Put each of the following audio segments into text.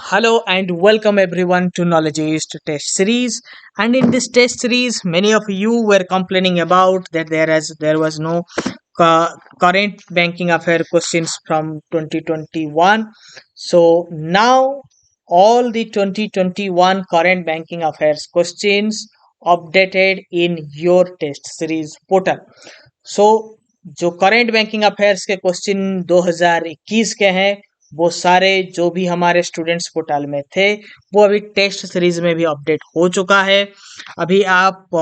Hello and welcome everyone to Knowledge East Test Series. And in this test series, many of you were complaining about that there was no current banking affair questions from 2021. So now all the 2021 current banking affairs questions updated in your test series portal. सो जो current banking affairs के question 2021 के हैं वो सारे जो भी हमारे students portal में थे वो अभी टेस्ट सीरीज में भी अपडेट हो चुका है। अभी आप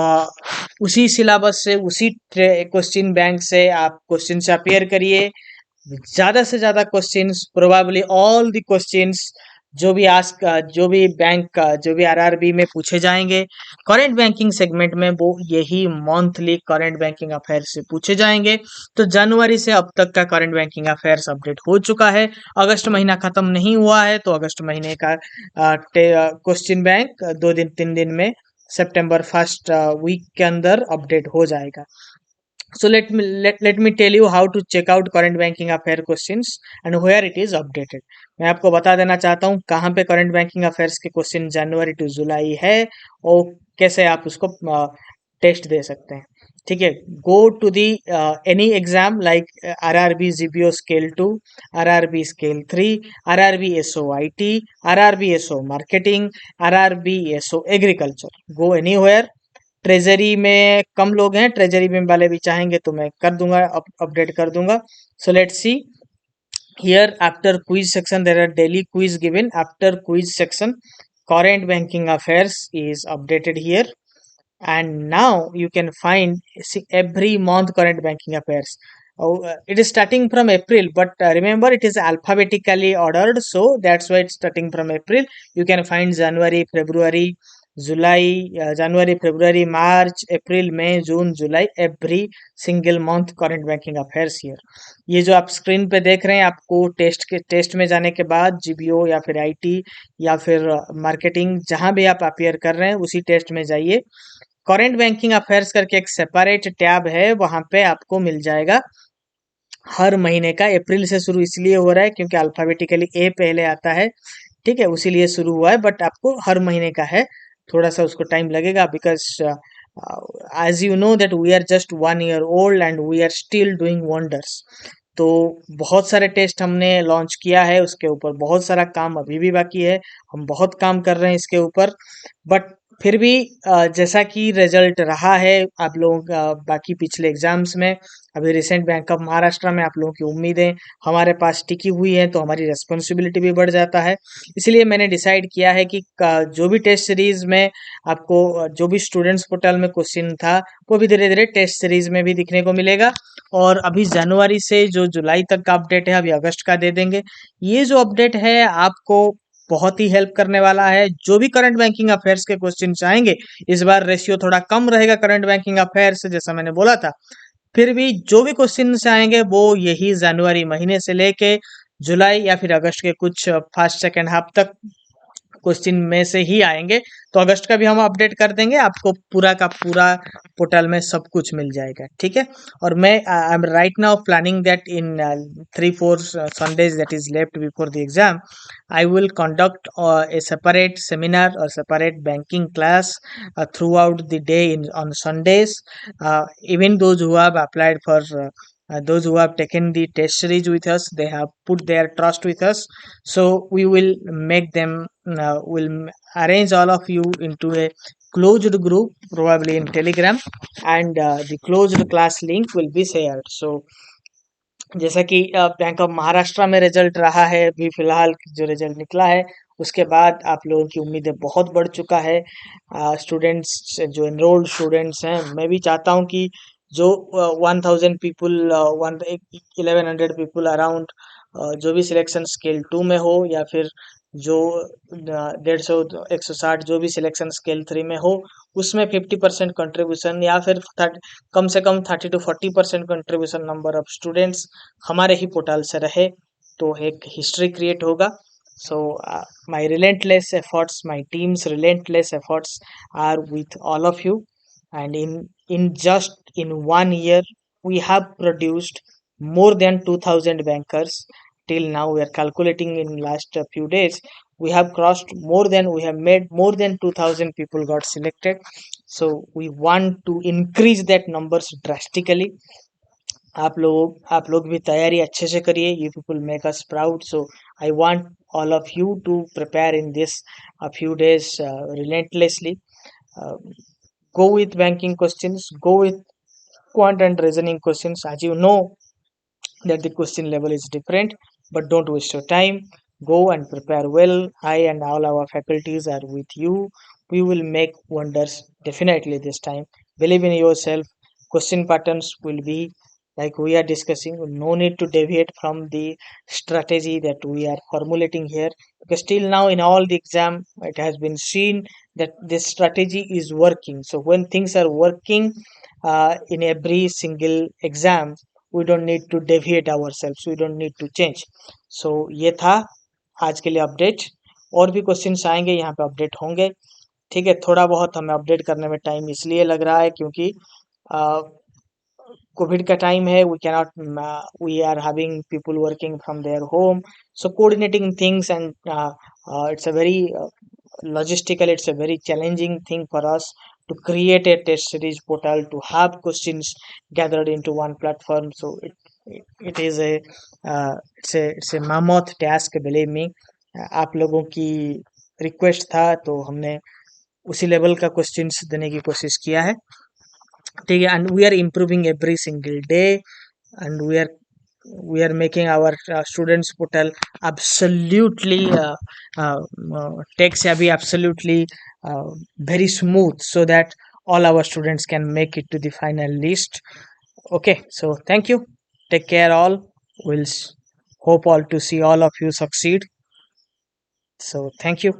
उसी सिलेबस से उसी क्वेश्चन बैंक से आप क्वेश्चन से अपेयर करिए। ज्यादा से ज्यादा questions probably all the questions जो भी बैंक का जो भी आरआरबी में पूछे जाएंगे करंट बैंकिंग सेगमेंट में वो यही मंथली करंट बैंकिंग अफेयर्स से पूछे जाएंगे। तो जनवरी से अब तक का करंट बैंकिंग अफेयर्स अपडेट हो चुका है। अगस्त महीना खत्म नहीं हुआ है तो अगस्त महीने का क्वेश्चन बैंक 2 दिन 3 दिन में सितंबर फर्स्ट वीक के अंदर अपडेट हो जाएगा। So let me tell you how to check out current banking affair questions and where it is updated. मैं आपको बता देना चाहता हूँ कहाँ पे करंट बैंकिंग अफेयर्स के क्वेश्चन जनवरी टू जुलाई है और कैसे आप उसको टेस्ट दे सकते हैं। ठीक है, go to the any exam like RRB GPO scale 2, RRB scale 3, RRB SO IT, RRB SO marketing, RRB SO agriculture. Go anywhere. Treasury में कम लोग हैं, ट्रेजरी में वाले भी चाहेंगे तो मैं कर दूंगा, अपडेट कर दूंगा। So let's see here after quiz section there are daily quiz given. After quiz section current banking affairs is updated here, and now you can find every month current banking affairs. It is starting from April, but remember it is alphabetically ordered, so that's why it's starting from April. You can find January, February, July, January, February, March, April, May, June, July, every single month current banking affairs here. ये जो आप screen पे देख रहे हैं आपको test में जाने के बाद जीबीओ या फिर आईटी या फिर मार्केटिंग जहां भी आप अपेयर कर रहे हैं उसी टेस्ट में जाइए। करंट बैंकिंग अफेयर्स करके एक सेपरेट टैब है, वहां पे आपको मिल जाएगा हर महीने का। अप्रैल से शुरू इसलिए हो रहा है क्योंकि अल्फाबेटिकली ए पहले आता है, ठीक है, उसीलिए शुरू हुआ है, बट आपको हर महीने का है। थोड़ा सा उसको टाइम लगेगा because as you know that we are just 1 year old and we are still doing wonders. तो बहुत सारे टेस्ट हमने लॉन्च किया है, उसके ऊपर बहुत सारा काम अभी भी बाकी है, हम बहुत काम कर रहे हैं इसके ऊपर। बट फिर भी जैसा कि रिजल्ट रहा है आप लोगों का बाकी पिछले एग्जाम्स में, अभी रिसेंट बैंक ऑफ महाराष्ट्र में आप लोगों की उम्मीदें हमारे पास टिकी हुई है तो हमारी रेस्पॉन्सिबिलिटी भी बढ़ जाता है। इसलिए मैंने डिसाइड किया है कि जो भी टेस्ट सीरीज में आपको जो भी स्टूडेंट्स पोर्टल में क्वेश्चन था वो भी धीरे धीरे टेस्ट सीरीज में भी दिखने को मिलेगा। और अभी जनवरी से जो जुलाई तक का अपडेट है अभी अगस्त का दे देंगे। ये जो अपडेट है आपको बहुत ही हेल्प करने वाला है। जो भी करंट बैंकिंग अफेयर्स के क्वेश्चन आएंगे, इस बार रेशियो थोड़ा कम रहेगा करंट बैंकिंग अफेयर्स से, जैसा मैंने बोला था। फिर भी जो भी क्वेश्चन आएंगे वो यही जनवरी महीने से लेके जुलाई या फिर अगस्त के कुछ फर्स्ट सेकेंड हाफ तक क्वेश्चन में से ही आएंगे। तो अगस्त का भी हम अपडेट कर देंगे, आपको पूरा का पूरा पोर्टल में सब कुछ मिल जाएगा, ठीक है। और मैं I am right now planning that in 3-4 Sundays that is left before the exam, I will conduct a separate seminar or separate banking class throughout the day on Sundays. Even those who have applied for those who have taken the test series with us, they have put their trust with us, so we will make them will arrange all of you into a closed group probably in Telegram, and the closed class link will be shared. So जैसा कि bank of Maharashtra में result रहा है, अभी फिलहाल जो result निकला है उसके बाद आप लोगों की उम्मीदें बहुत बढ़ चुका है। स्टूडेंट्स जो एनरोल्ड स्टूडेंट्स हैं, मैं भी चाहता हूं कि जो 1000 पीपल 1100 पीपल अराउंड जो भी सिलेक्शन स्केल 2 में हो या फिर जो 150 160 जो भी सिलेक्शन स्केल 3 में हो, उसमें 50% कंट्रीब्यूशन या फिर कम से कम 30 to 40% contribution number of students हमारे ही पोर्टल से रहे तो एक हिस्ट्री क्रिएट होगा। So my relentless efforts, my team's relentless efforts are with all of you, and in just in 1 year we have produced more than 2000 bankers, till now we are calculating in last few days, we have crossed more than, we have made more than 2000 people got selected. So we want to increase that numbers drastically. आप लोग भी तैयारी अच्छे से करिए, you people make us proud. So I want all of you to prepare in this a few days relentlessly. uh, go with banking questions, go with quant and reasoning questions. As you know that the question level is different, but don't waste your time. Go and prepare well. I and all our faculties are with you. We will make wonders definitely this time. Believe in yourself. Question patterns will be like we are discussing. No need to deviate from the strategy that we are formulating here, because till now in all the exam it has been seen that this strategy is working. So when things are working in every single exam, we don't need to deviate ourselves, we don't need to change. So ये था आज के लिए update. और भी questions आएंगे यहाँ पे, अपडेट होंगे. ठीक है, थोड़ा बहुत हमें अपडेट करने में टाइम इसलिए लग रहा है क्योंकि कोविड का टाइम है. We cannot, we are having people working from their home, so coordinating things and it's a very logistical, it's a very challenging thing for us to create a test series portal, to have questions gathered into one platform. So it is a it's a mammoth task, believe me. आप लोगों की request था तो हमने उसी level का questions देने की कोशिश किया है. ठीक है, and we are improving every single day, and we are making our students portal absolutely tech savvy, absolutely very smooth, so that all our students can make it to the final list. Okay, so thank you, take care all. We'll hope all to see all of you succeed. So thank you.